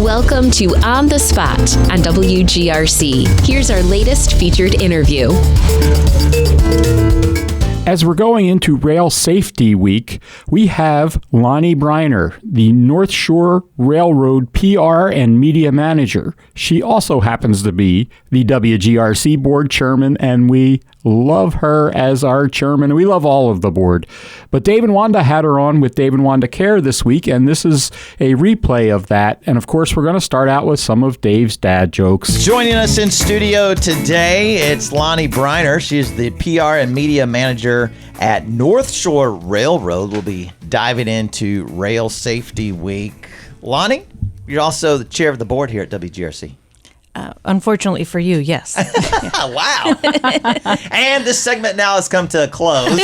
Welcome to On the Spot on WGRC. Here's our latest featured interview. As we're going into Rail Safety Week, we have Lonnie Briner, the North Shore Railroad PR and Media Manager. She also happens to be the WGRC Board Chairman, and we love her as our chairman. We love all of the board. But Dave and Wanda had her on with Dave and Wanda Care this week, and this is a replay of that. And of course, we're going to start out with some of Dave's dad jokes. Joining us in studio today, it's Lonnie Briner. She's the PR and Media Manager at North Shore Railroad. We'll be diving into Rail Safety Week. Lonnie, you're also the chair of the board here at WGRC. Unfortunately for you, yes. Wow. And this segment now has come to a close.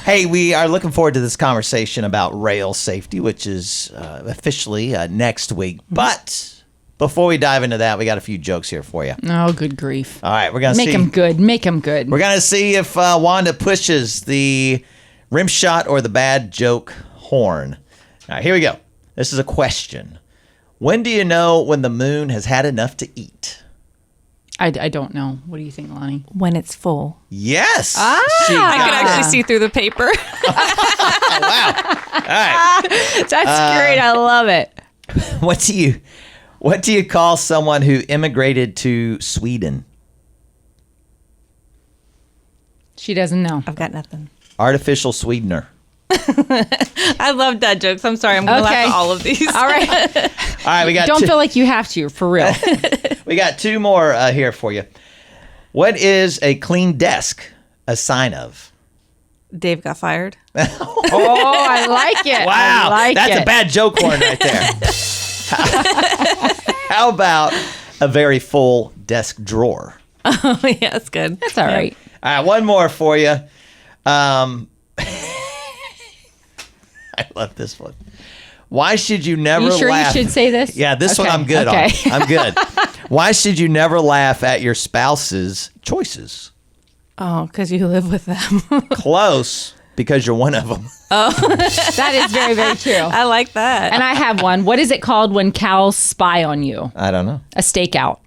Hey, we are looking forward to this conversation about rail safety, which is officially next week. But before we dive into that, we got a few jokes here for you. Oh, good grief. All right, we're going to see. Make them good. Make them good. We're going to see if Wanda pushes the rim shot or the bad joke horn. All right, here we go. This is a question. When do you know when the moon has had enough to eat? I don't know. What do you think, Lonnie? When it's full. Yes. I can actually see through the paper. Oh, wow. All right. That's great. I love it. What do you call someone who immigrated to Sweden? She doesn't know. I've got nothing. Artificial sweetener. I love that jokes. I'm sorry. I'm going to laugh at all of these. All right. All right, we got Don't feel like you have to, for real. We got two more here for you. What is a clean desk a sign of? Dave got fired. Oh, I like it. Wow, that's a a bad joke horn right there. How about a very full desk drawer? Oh, yeah, that's good. That's all right. All right, one more for you. I love this one. Why should you never You sure laugh? you should say this? Yeah, this Okay, one I'm good okay. on. I'm good. Why should you never laugh at your spouse's choices? Oh, because you live with them. Close, because you're one of them. That is very, very true. I like that. And I have one. What is it called when cows spy on you? I don't know. A stakeout.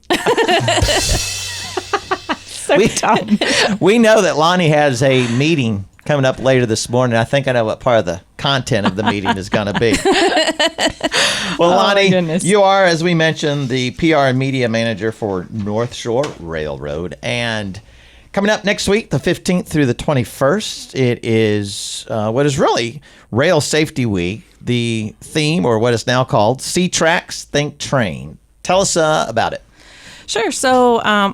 We know that Lonnie has a meeting coming up later this morning. I think I know what part of the content of the meeting is going to be. Well, Lonnie, you are, as we mentioned, the PR and Media Manager for North Shore Railroad. And coming up next week, the 15th through the 21st, it is what is really Rail Safety Week. The theme, or what is now called, See Tracks, Think Train. Tell us about it. Sure. So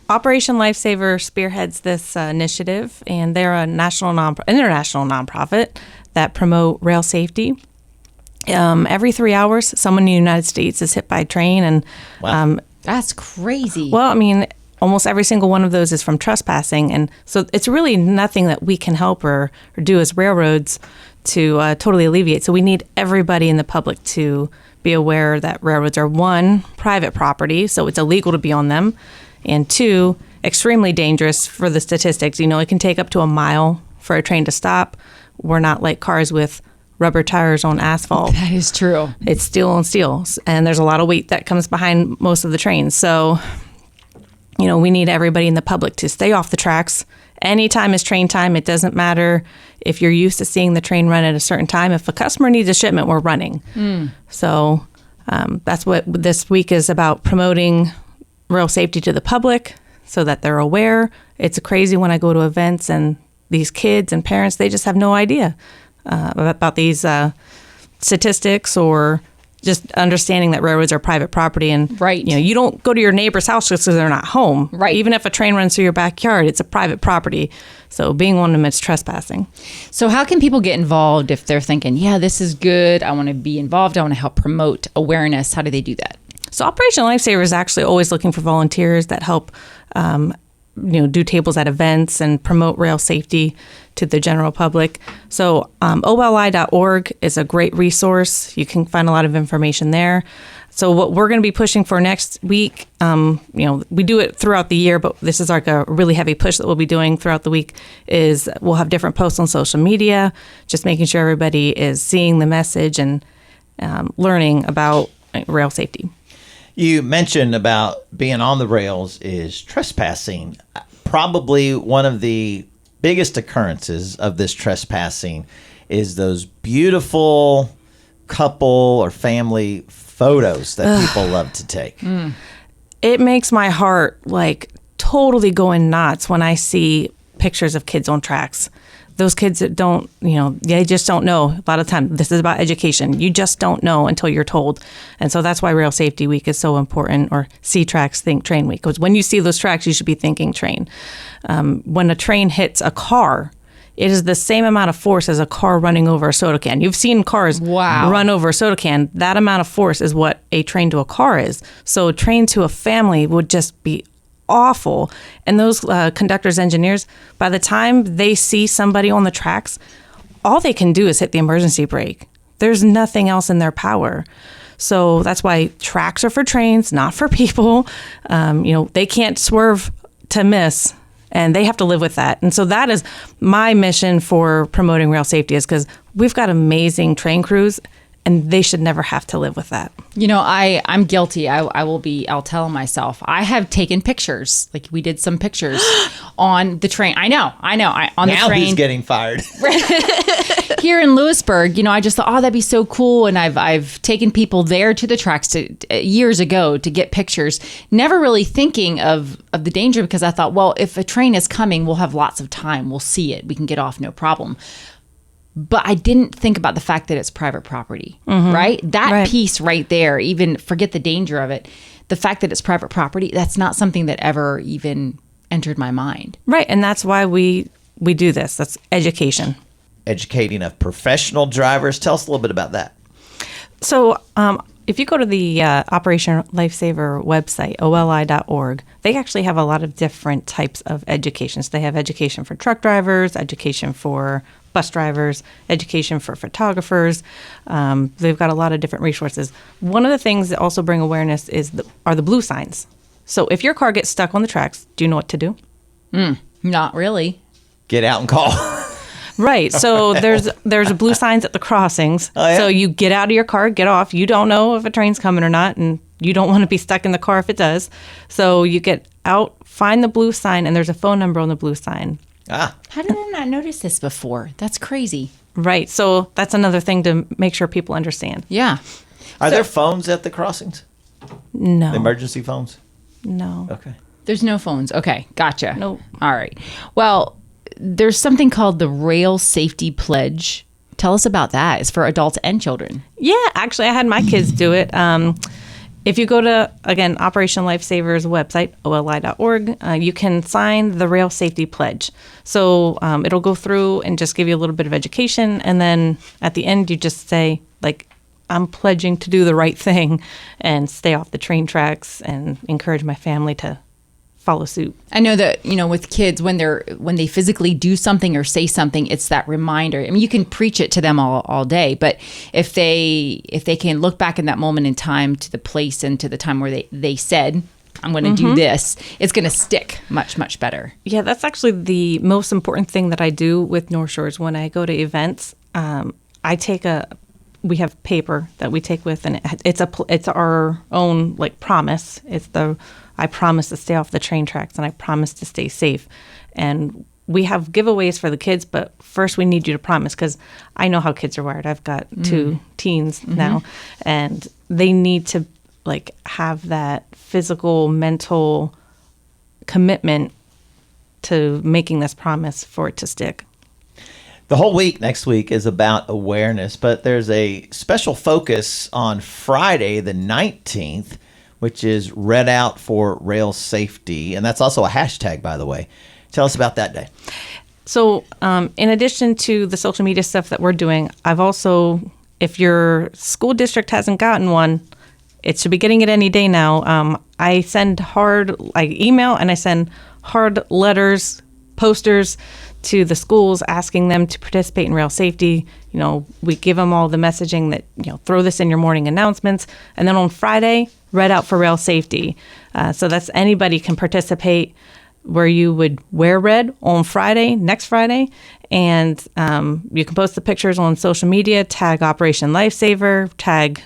Operation Lifesaver spearheads this initiative, and they're a international nonprofit that promote rail safety. Every 3 hours, someone in the United States is hit by a train, and Wow. That's crazy. well, I mean, almost every single one of those is from trespassing, and so it's really nothing that we can help or do as railroads to totally alleviate. So we need everybody in the public to be aware that railroads are, one, private property, so it's illegal to be on them, and two, extremely dangerous for the statistics. You know, it can take up to a mile for a train to stop. We're not like cars with rubber tires on asphalt. That is true. It's steel on steel, and there's a lot of weight that comes behind most of the trains. So, you know, we need everybody in the public to stay off the tracks. Anytime is train time. It doesn't matter if you're used to seeing the train run at a certain time. If a customer needs a shipment, we're running. So that's what this week is about, promoting rail safety to the public so that they're aware. It's crazy when I go to events and these kids and parents, they just have no idea about these statistics, or just understanding that railroads are private property. And Right. you know, you don't go to your neighbor's house just because they're not home. Right. Even if a train runs through your backyard, it's a private property. So being on them, it's trespassing. So how can people get involved if they're thinking, yeah, this is good, I want to be involved, I want to help promote awareness? How do they do that? So Operation Lifesaver is actually always looking for volunteers that help do tables at events and promote rail safety to the general public. So OLI.org is a great resource. You can find a lot of information there. So what we're going to be pushing for next week, we do it throughout the year, but this is like a really heavy push that we'll be doing throughout the week, is we'll have different posts on social media, just making sure everybody is seeing the message and learning about rail safety. You mentioned about being on the rails is trespassing. Probably one of the biggest occurrences of this trespassing is those beautiful couple or family photos that people love to take. It makes my heart like totally going nuts when I see pictures of kids on tracks. Those kids that don't, they just don't know. A lot of time, this is about education. You just don't know until you're told. And so that's why Rail Safety Week is so important, or See Tracks, Think Train Week. Because when you see those tracks, you should be thinking train. When a train hits a car, it is the same amount of force as a car running over a soda can. You've seen cars run over a soda can. That amount of force is what a train to a car is. So a train to a family would just be awful. And those conductors, engineers, by the time they see somebody on the tracks, all they can do is hit the emergency brake. There's nothing else in their power. So that's why tracks are for trains, not for people. They can't swerve to miss, and they have to live with that. And so that is my mission for promoting rail safety, is because we've got amazing train crews, and they should never have to live with that. I'm guilty. I'll tell myself. I have taken pictures. Like, we did some pictures on the train. I know. On now the train. He's getting fired. Here in Lewisburg, I just thought, that'd be so cool. And I've taken people there to the tracks years ago to get pictures, never really thinking of the danger, because I thought, well, if a train is coming, we'll have lots of time. We'll see it. We can get off, no problem. But I didn't think about the fact that it's private property, right? That piece right there, even forget the danger of it. The fact that it's private property, that's not something that ever even entered my mind. Right. And that's why we do this. That's education. Educating of professional drivers. Tell us a little bit about that. So if you go to the Operation Lifesaver website, oli.org, they actually have a lot of different types of education. So they have education for truck drivers, education for bus drivers, education for photographers. They've got a lot of different resources. One of the things that also bring awareness are the blue signs. So if your car gets stuck on the tracks, do you know what to do? Not really. Get out and call. Right. So there's blue signs at the crossings. Oh, yeah? So you get out of your car, get off. You don't know if a train's coming or not, and you don't want to be stuck in the car if it does. So you get out, find the blue sign, and there's a phone number on the blue sign. How did I not notice this before? That's crazy. Right. So that's another thing to make sure people understand. Yeah. Are there phones at the crossings? No. Emergency phones? No. Okay. There's no phones. Okay. Gotcha. Nope. All right. Well, there's something called the Rail Safety Pledge. Tell us about that. It's for adults and children. Yeah. Actually, I had my kids do it. If you go to, again, Operation Lifesaver's website, oli.org, you can sign the Rail Safety Pledge. So it'll go through and just give you a little bit of education. And then at the end, you just say, I'm pledging to do the right thing and stay off the train tracks and encourage my family to follow suit. I know that, with kids, when they physically do something or say something, it's that reminder. I mean, you can preach it to them all day, but if they can look back in that moment in time to the place and to the time where they said, I'm going to do this, it's going to stick much, much better. Yeah, that's actually the most important thing that I do with North Shores. When I go to events, we have paper that we take with, and it's our own promise. I promise to stay off the train tracks, and I promise to stay safe. And we have giveaways for the kids, but first we need you to promise, because I know how kids are wired. I've got two teens now, and they need to have that physical, mental commitment to making this promise for it to stick. The whole week next week is about awareness, but there's a special focus on Friday the 19th, which is Red Out for Rail Safety. And that's also a hashtag, by the way. Tell us about that day. So in addition to the social media stuff that we're doing, I've also, if your school district hasn't gotten one, it should be getting it any day now. I email and I send hard letters, posters to the schools asking them to participate in rail safety. We give them all the messaging that, throw this in your morning announcements. And then on Friday, Red Out for Rail Safety. So that's anybody can participate. where you would wear red on Friday, next Friday, and you can post the pictures on social media, tag Operation Lifesaver, tag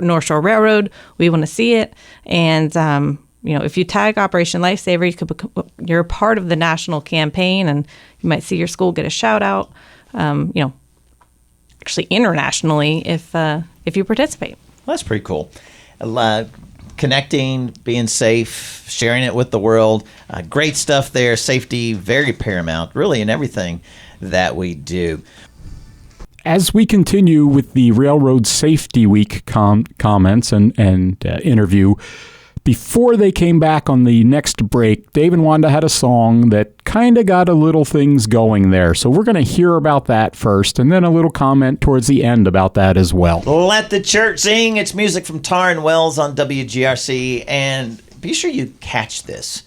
North Shore Railroad. We want to see it. And, if you tag Operation Lifesaver, you're part of the national campaign, and you might see your school get a shout out, actually internationally if you participate. Well, that's pretty cool. Connecting, being safe, sharing it with the world. Great stuff there. Safety, very paramount, really, in everything that we do. As we continue with the Railroad Safety Week comments and interview, before they came back on the next break, Dave and Wanda had a song that kind of got a little things going there. So we're going to hear about that first, and then a little comment towards the end about that as well. Let the church sing. It's music from Tar and Wells on WGRC. And be sure you catch this.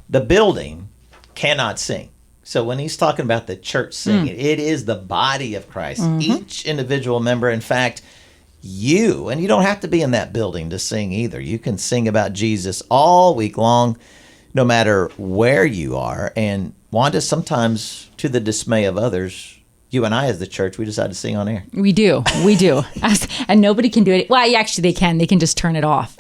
The building cannot sing. So when he's talking about the church singing, it is the body of Christ. Each individual member, in fact, and you don't have to be in that building to sing either. You can sing about Jesus all week long, no matter where you are. And Wanda, sometimes to the dismay of others, you and I as the church, we decide to sing on air. We do. And nobody can do it. Well, actually they can. They can just turn it off.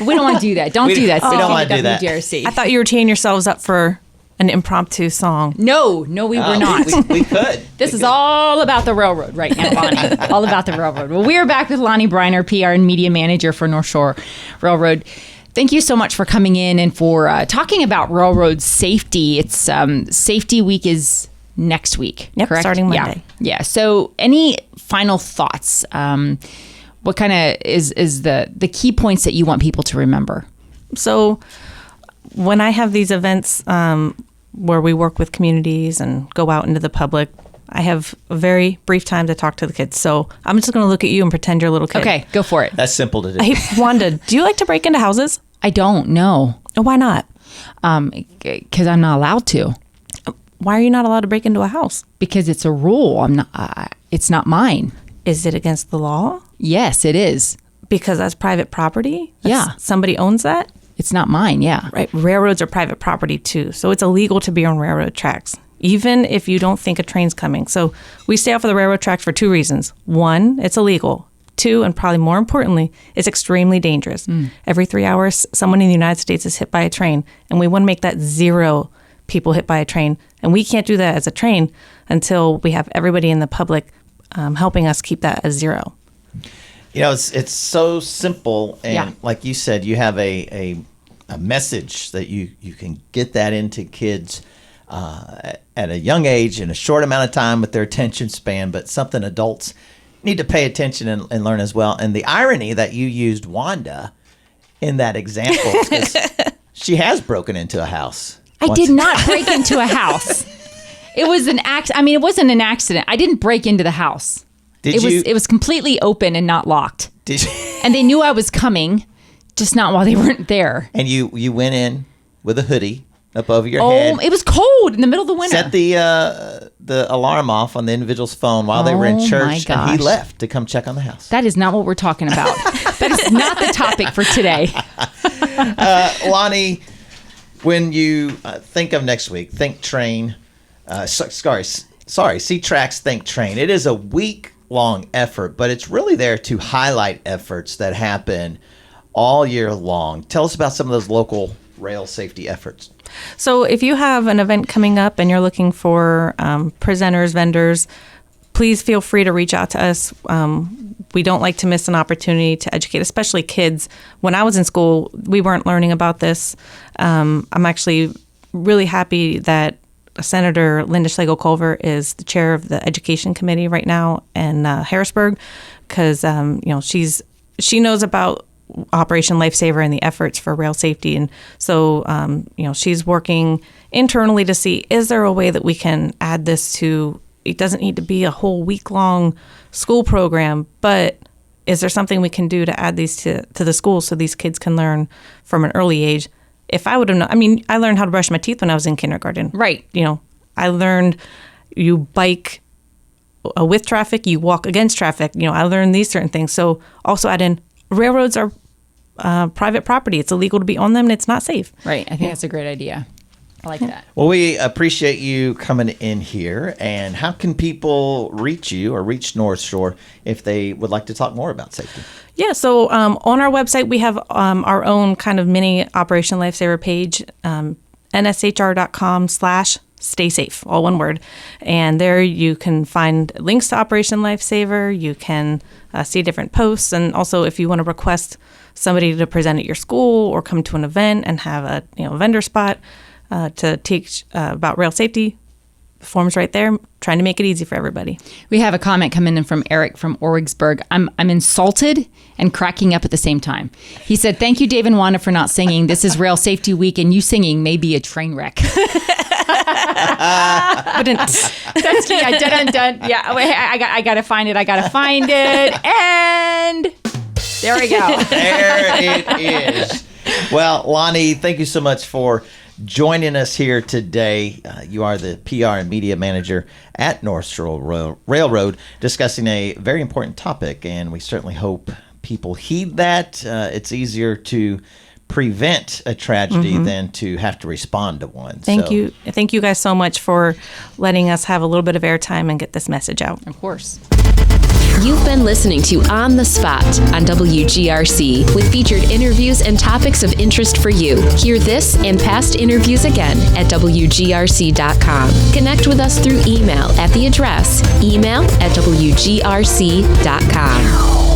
We don't want to do that. Don't do that. We don't want to do that. WGRC. I thought you were teeing yourselves up for an impromptu song. No, we were not. We could. This is all about the railroad right now, Lonnie. All about the railroad. Well, we are back with Lonnie Briner, PR and Media Manager for North Shore Railroad. Thank you so much for coming in and for talking about railroad safety. It's Safety Week is next week, yep, correct? Starting Monday. Yeah. So any final thoughts? What kind of is the key points that you want people to remember? So when I have these events where we work with communities and go out into the public, I have a very brief time to talk to the kids. So I'm just going to look at you and pretend you're a little kid. Okay, go for it. That's simple to do. Hey, Wanda, do you like to break into houses? I don't know. Why not? Because I'm not allowed to. Why are you not allowed to break into a house? Because it's a rule. I'm not. It's not mine. Is it against the law? Yes, it is. Because that's private property? Yeah. Somebody owns that? It's not mine, yeah. Right. Railroads are private property too. So it's illegal to be on railroad tracks, even if you don't think a train's coming. So we stay off of the railroad tracks for two reasons. One, it's illegal. Two, and probably more importantly, it's extremely dangerous. Every 3 hours, someone in the United States is hit by a train, and we want to make that 0 people hit by a train. And we can't do that as a train until we have everybody in the public helping us keep that as 0. It's so simple, and like you said, you have a message that you can get that into kids at a young age in a short amount of time with their attention span, but something adults need to pay attention and learn as well. And the irony that you used Wanda in that example, because she has broken into a house. I did not break into a house. It was an accident. I mean, it wasn't an accident. I didn't break into the house. It was completely open and not locked. Did you? And they knew I was coming, just not while they weren't there. And you went in with a hoodie up over your head. Oh, it was cold in the middle of the winter. Set the alarm off on the individual's phone while they were in church, and he left to come check on the house. That is not what we're talking about. That is not the topic for today. Lonnie, when you think of next week, think train. See tracks, think train. It is a week-long effort, but it's really there to highlight efforts that happen all year long. Tell us about some of those local rail safety efforts. So if you have an event coming up and you're looking for presenters, vendors, please feel free to reach out to us. We don't like to miss an opportunity to educate, especially kids. When I was in school, we weren't learning about this. I'm actually really happy that Senator Linda Schlegel-Culver is the chair of the education committee right now in Harrisburg, because she knows about Operation Lifesaver and the efforts for rail safety, and so she's working internally to see, is there a way that we can add this to? It doesn't need to be a whole week-long school program, but is there something we can do to add these to the schools so these kids can learn from an early age? If I would have known, I learned how to brush my teeth when I was in kindergarten. Right. I learned you bike with traffic, you walk against traffic. I learned these certain things. So also add in, railroads are private property. It's illegal to be on them, and it's not safe. Right. I think that's a great idea. I like that. Well, we appreciate you coming in here. And how can people reach you or reach North Shore if they would like to talk more about safety? Yeah, so on our website, we have our own kind of mini Operation Lifesaver page, nshr.com/stay safe, all one word. And there you can find links to Operation Lifesaver. You can see different posts. And also, if you want to request somebody to present at your school or come to an event and have a vendor spot to teach about rail safety, the form's right there, trying to make it easy for everybody. We have a comment coming in from Eric from Origsburg. I'm insulted and cracking up at the same time. He said, "Thank you, Dave and Wanda, for not singing. This is Rail Safety Week, and you singing may be a train wreck." That's yeah, dun. Yeah, wait, I gotta find it. And there we go. There it is. Well, Lonnie, thank you so much for joining us here today. You are the PR and media manager at North Shore Railroad, discussing a very important topic, and we certainly hope people heed that. It's easier to prevent a tragedy than to have to respond to one. Thank you guys so much for letting us have a little bit of airtime and get this message out. Of course. You've been listening to On the Spot on WGRC with featured interviews and topics of interest for you. Hear this and past interviews again at WGRC.com. Connect with us through email at the address email@WGRC.com.